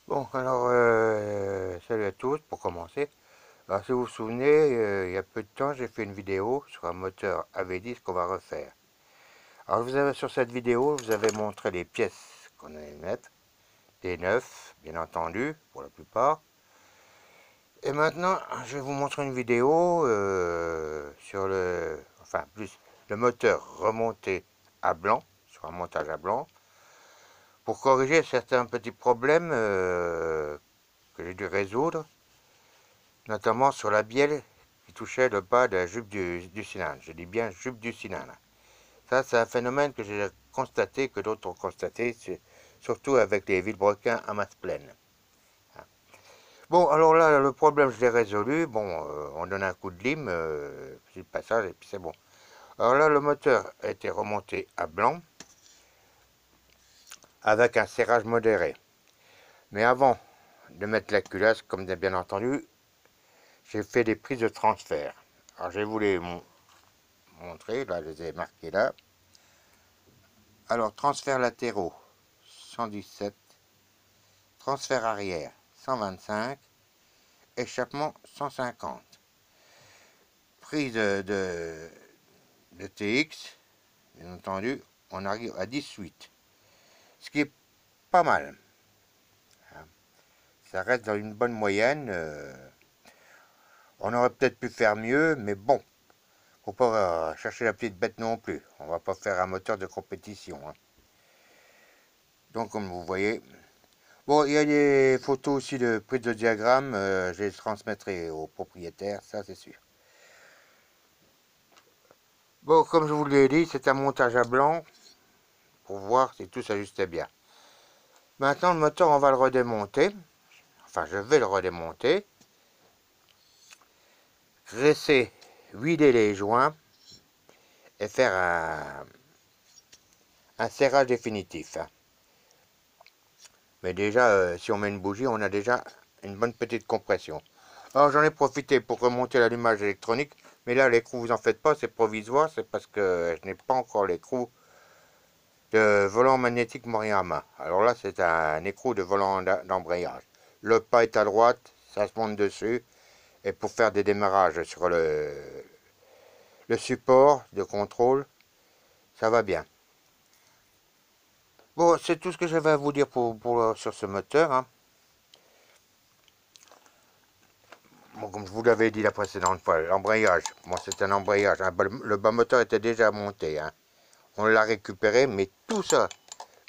Bon, alors, salut à tous pour commencer. Alors, si vous vous souvenez, il y a peu de temps, j'ai fait une vidéo sur un moteur AV10 qu'on va refaire. Alors, sur cette vidéo, vous avez montré les pièces qu'on allait mettre, des neufs, bien entendu, pour la plupart. Et maintenant, je vais vous montrer une vidéo sur le moteur remonté à blanc, sur un montage à blanc, pour corriger certains petits problèmes que j'ai dû résoudre, notamment sur la bielle qui touchait le bas de la jupe du cylindre. Je dis bien jupe du cylindre. Ça, c'est un phénomène que j'ai constaté, que d'autres ont constaté, surtout avec les vilebrequins à masse pleine. Bon, alors là, le problème, je l'ai résolu. Bon, on donne un coup de lime, petit passage, et puis c'est bon. Alors là, le moteur a été remonté à blanc, avec un serrage modéré. Mais avant de mettre la culasse, comme bien entendu, j'ai fait des prises de transfert. Alors, je vais vous les montrer, là, je les ai marqués là. Alors, transfert latéraux, 117. Transfert arrière, 125. Échappement, 150. Prise de TX, bien entendu, on arrive à 18. Ce qui est pas mal. Ça reste dans une bonne moyenne. On aurait peut-être pu faire mieux, mais bon, faut pas chercher la petite bête non plus. On va pas faire un moteur de compétition, hein. Donc, comme vous voyez, bon, il y a des photos aussi de prise de diagramme, je les transmettrai au propriétaire, ça c'est sûr. Bon, comme je vous l'ai dit, c'est un montage à blanc pour voir si tout s'ajustait bien. Maintenant, le moteur, on va le redémonter. Enfin, je vais le redémonter. Graisser, huiler les joints et faire un serrage définitif. Mais déjà, si on met une bougie, on a déjà une bonne petite compression. Alors j'en ai profité pour remonter l'allumage électronique, mais là l'écrou, vous en faites pas, c'est provisoire, c'est parce que je n'ai pas encore l'écrou de volant magnétique Moriyama. Alors là c'est un écrou de volant d'embrayage. Le pas est à droite, ça se monte dessus, et pour faire des démarrages sur le support de contrôle, ça va bien. Bon, c'est tout ce que j'avais à vous dire sur ce moteur, hein. Bon, comme je vous l'avais dit la précédente fois, l'embrayage, moi c'est un embrayage, hein, le bas moteur était déjà monté, hein. On l'a récupéré, mais tout ça,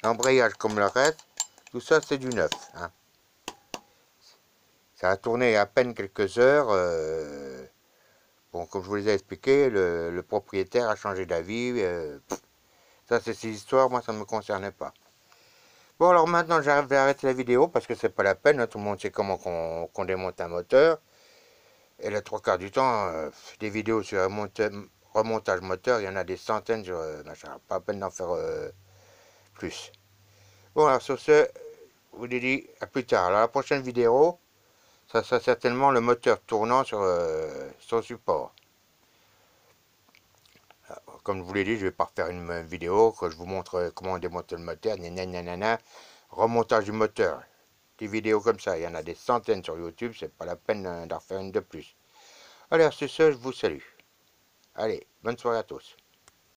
l'embrayage comme le reste, tout ça c'est du neuf, hein. Ça a tourné à peine quelques heures, bon, comme je vous l'ai expliqué, le propriétaire a changé d'avis, ça c'est ses histoires, moi ça ne me concernait pas. Bon, alors maintenant je vais arrêter la vidéo parce que c'est pas la peine, hein, tout le monde sait comment qu'on démonte un moteur. Et les trois quarts du temps, des vidéos sur remontage moteur, il y en a des centaines sur machin. Pas la peine d'en faire plus. Bon, alors sur ce, je vous dis à plus tard. Alors la prochaine vidéo, ça sera certainement le moteur tournant sur son support. Alors, comme je vous l'ai dit, je vais pas refaire une vidéo que je vous montre comment démonter le moteur, nanana, remontage du moteur. Des vidéos comme ça, il y en a des centaines sur YouTube, c'est pas la peine d'en refaire une de plus. Allez, sur ce, je vous salue. Allez, bonne soirée à tous.